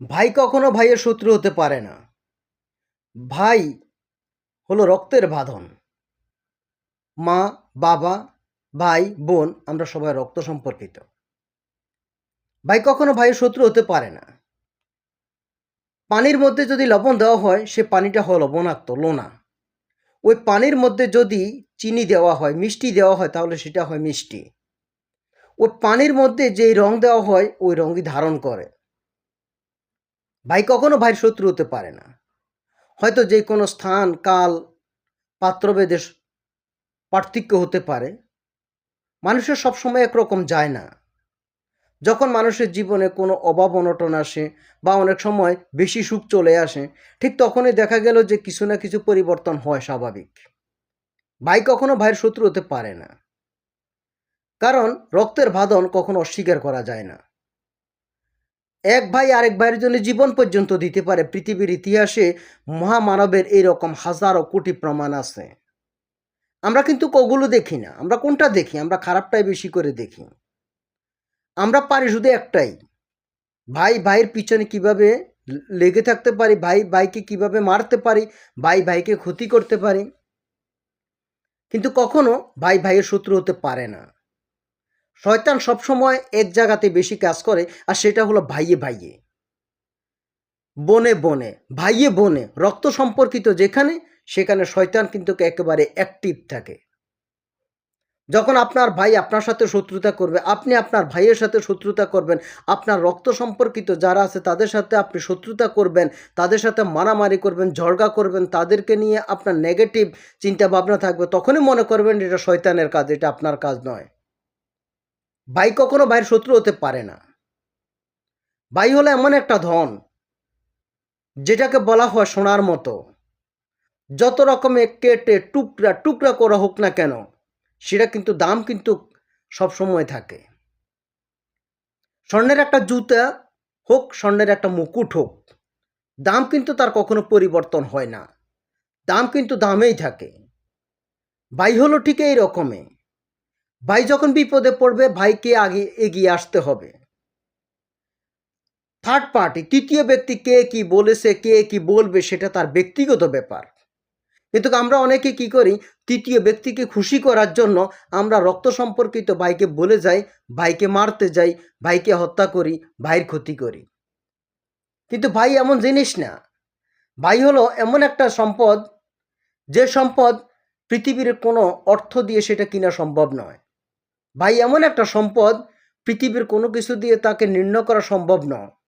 ভাই কখনো ভাইয়ের শত্রু হতে পারে না। ভাই হলো রক্তের বাঁধন। মা, বাবা, ভাই, বোন আমরা সবাই রক্ত সম্পর্কিত। ভাই কখনো ভাইয়ের শত্রু হতে পারে না। পানির মধ্যে যদি লবণ দেওয়া হয় সে পানিটা হয় লবণাক্ত, লোনা। ওই পানির মধ্যে যদি চিনি দেওয়া হয়, মিষ্টি দেওয়া হয় তাহলে সেটা হয় মিষ্টি। ওই পানির মধ্যে যেই রং দেওয়া হয় ওই রঙই ধারণ করে। ভাই কখনো ভাইয়ের শত্রু হতে পারে না। হয়তো যে কোনো স্থান, কাল, পাত্রভেদে পার্থক্য হতে পারে। মানুষের সবসময় একরকম যায় না। যখন মানুষের জীবনে কোনো অভাব অনটন আসে বা অনেক সময় বেশি সুখ চলে আসে, ঠিক তখনই দেখা গেল যে কিছু না কিছু পরিবর্তন হয় স্বাভাবিক। ভাই কখনো ভাইয়ের শত্রু হতে পারে না। কারণ রক্তের বাঁধন কখনো অস্বীকার করা যায় না। এক ভাই আরেক ভাইয়ের জন্য জীবন পর্যন্ত দিতে পারে। পৃথিবীর ইতিহাসে মহামানবের এইরকম হাজারো কোটি প্রমাণ আছে। আমরা কিন্তু ওগুলো দেখি না। আমরা কোনটা দেখি? আমরা খারাপটাই বেশি করে দেখি। আমরা পারি শুধু একটাই, ভাই ভাইয়ের পিছনে কিভাবে লেগে থাকতে পারি, ভাই ভাইকে কিভাবে মারতে পারি, ভাই ভাইকে ক্ষতি করতে পারি। কিন্তু কখনো ভাই ভাইয়ের শত্রু হতে পারে না। শয়তান সবসময় এক জায়গাতে বেশি কাজ করে, আর সেটা হলো ভাইয়ে ভাইয়ে, বনে বনে, ভাইয়ে বনে, রক্ত সম্পর্কিত যেখানে সেখানে শয়তান কিন্তু একেবারে অ্যাক্টিভ থাকে। যখন আপনার ভাই আপনার সাথে শত্রুতা করবে, আপনি আপনার ভাইয়ের সাথে শত্রুতা করবেন, আপনার রক্ত সম্পর্কিত যারা আছে তাদের সাথে আপনি শত্রুতা করবেন, তাদের সাথে মারামারি করবেন, ঝগড়া করবেন, তাদেরকে নিয়ে আপনার নেগেটিভ চিন্তা ভাবনা থাকবে, তখনই মনে করবেন এটা শয়তানের কাজ, এটা আপনার কাজ নয়। ভাই কখনো ভাইয়ের শত্রু হতে পারে না। ভাই হলো এমন একটা ধন যেটাকে বলা হয় সোনার মতো। যত রকমের কেটে টুকরা টুকরা করা হোক না কেন, সেটা কিন্তু দাম কিন্তু সবসময় থাকে। স্বর্ণের একটা জুতা হোক, স্বর্ণের একটা মুকুট হোক, দাম কিন্তু তার কখনো পরিবর্তন হয় না। দাম কিন্তু দামেই থাকে। ভাই হলো ঠিক এই রকমই। ভাই যখন বিপদে পড়বে ভাইকে আগে এগিয়ে আসতে হবে। থার্ড পার্টি, তৃতীয় ব্যক্তি কে কি বলেছে, কে কি বলবে সেটা তার ব্যক্তিগত ব্যাপার। কিন্তু আমরা অনেকে কি করি, তৃতীয় ব্যক্তিকে খুশি করার জন্য আমরা রক্ত সম্পর্কিত ভাইকে বলে যাই, ভাইকে মারতে যাই, ভাইকে হত্যা করি, ভাইয়ের ক্ষতি করি। কিন্তু ভাই এমন জিনিস না। ভাই হলো এমন একটা সম্পদ, যে সম্পদ পৃথিবীর কোনো অর্থ দিয়ে সেটা কিনা সম্ভব নয়। ভাই এমন একটা সম্পদ, পৃথিবীর কোনো কিছু দিয়ে তাকে নির্ণয় করা সম্ভব নয়।